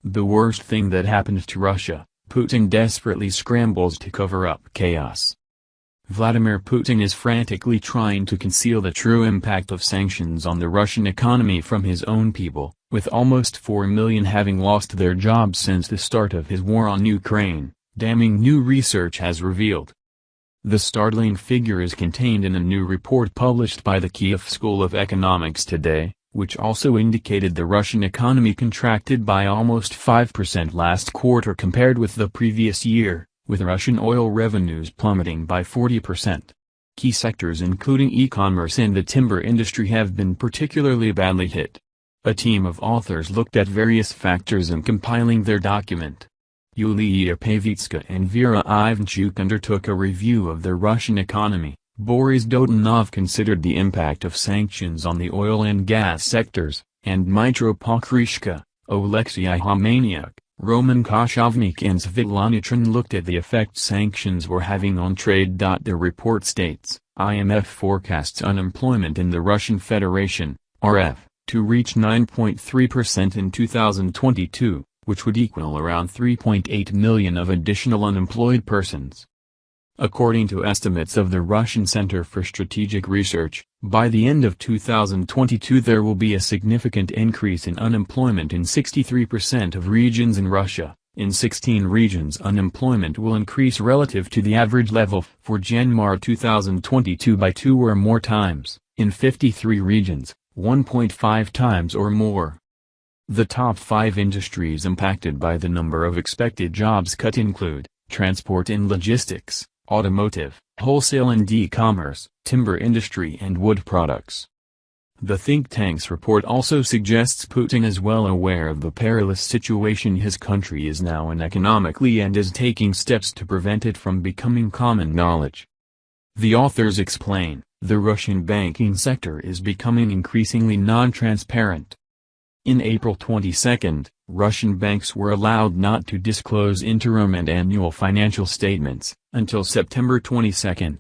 The worst thing that happened to Russia, Putin desperately scrambles to cover up chaos. Vladimir Putin is frantically trying to conceal the true impact of sanctions on the Russian economy from his own people, with almost 4 million having lost their jobs since the start of his war on Ukraine, damning new research has revealed. The startling figure is contained in a new report published by the Kyiv School of Economics today, which also indicated the Russian economy contracted by almost 5% last quarter compared with the previous year, with Russian oil revenues plummeting by 40%. Key sectors including e-commerce and the timber industry have been particularly badly hit. A team of authors looked at various factors in compiling their document. Yuliia Pavytska and Vira Ivanchuk undertook a review of the Russian economy. Borys Dodonov considered the impact of sanctions on the oil and gas sectors, and Dmytro Pokryshka, Oleksii Hamaniuk, Koshovnyk and Svitlana Taran looked at the effect sanctions were having on trade.The report states, IMF forecasts unemployment in the Russian Federation, RF, to reach 9.3% in 2022, which would equal around 3.8 million of additional unemployed persons. According to estimates of the Russian Center for Strategic Research, by the end of 2022 there will be a significant increase in unemployment in 63% of regions in Russia. In 16 regions unemployment will increase relative to the average level for January 2022 by 2 or more times, in 53 regions, 1.5 times or more. The top 5 industries impacted by the number of expected jobs cut include transport and logistics, automotive, wholesale and e-commerce, timber industry and wood products. The think tank's report also suggests Putin is well aware of the perilous situation his country is now in economically and is taking steps to prevent it from becoming common knowledge. The authors explain, the Russian banking sector is becoming increasingly non-transparent. In April 22, Russian banks were allowed not to disclose interim and annual financial statements, until September 22.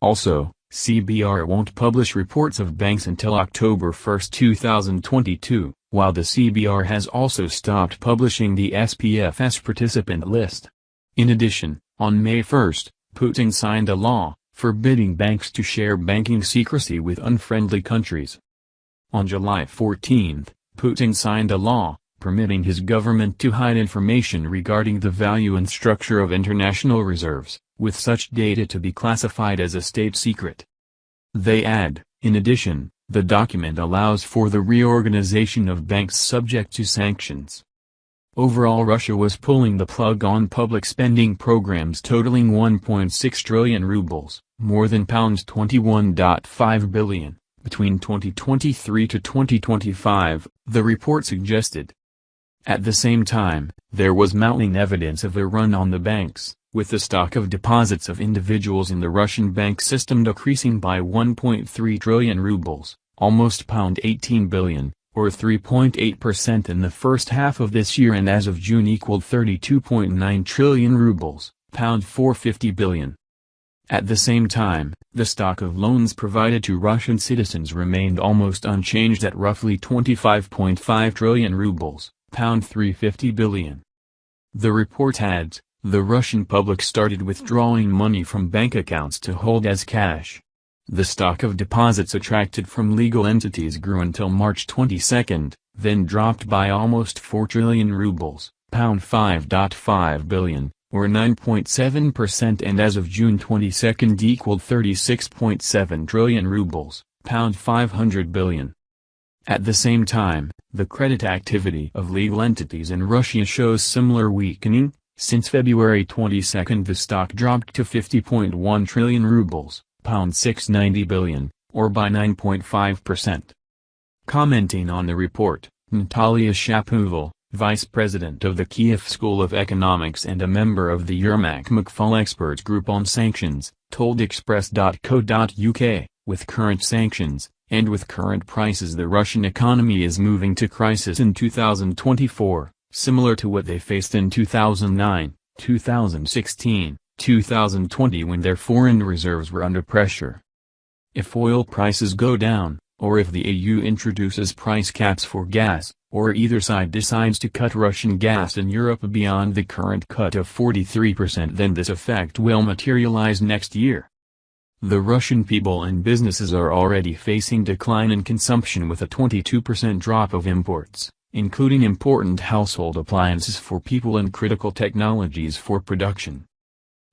Also, CBR won't publish reports of banks until October 1, 2022, while the CBR has also stopped publishing the SPF's participant list. In addition, on May 1, Putin signed a law, forbidding banks to share banking secrecy with unfriendly countries. On July 14, Putin signed a law, permitting his government to hide information regarding the value and structure of international reserves, with such data to be classified as a state secret. They add, in addition, the document allows for the reorganization of banks subject to sanctions. Overall, Russia was pulling the plug on public spending programs totaling 1.6 trillion rubles, more than £21.5 billion. Between 2023 to 2025, the report suggested. At the same time, there was mounting evidence of a run on the banks, with the stock of deposits of individuals in the Russian bank system decreasing by 1.3 trillion rubles, almost £18 billion, or 3.8% in the first half of this year, and as of June equaled 32.9 trillion rubles, £450 billion. At the same time, the stock of loans provided to Russian citizens remained almost unchanged at roughly 25.5 trillion rubles, £350 billion. The report adds, the Russian public started withdrawing money from bank accounts to hold as cash. The stock of deposits attracted from legal entities grew until March 22, then dropped by almost 4 trillion rubles, £5.5 billion. Or 9.7%, and as of June 22 equaled 36.7 trillion rubles, £500 billion. At the same time, the credit activity of legal entities in Russia shows similar weakening. Since February 22 the stock dropped to 50.1 trillion rubles, £690 billion, or by 9.5%. Commenting on the report, Natalia Shapoval, Vice President of the Kyiv School of Economics and a member of the Yermak Experts Group on Sanctions, told Express.co.uk, with current sanctions, and with current prices the Russian economy is moving to crisis in 2024, similar to what they faced in 2009, 2016, 2020 when their foreign reserves were under pressure. If oil prices go down, or if the EU introduces price caps for gas, or either side decides to cut Russian gas in Europe beyond the current cut of 43%, then this effect will materialize next year. The Russian people and businesses are already facing decline in consumption with a 22% drop of imports, including important household appliances for people and critical technologies for production.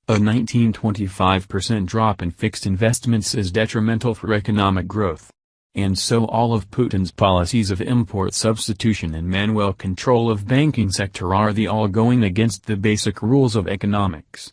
A 19-25% drop in fixed investments is detrimental for economic growth. And so all of Putin's policies of import substitution and manual control of banking sector are all going against the basic rules of economics.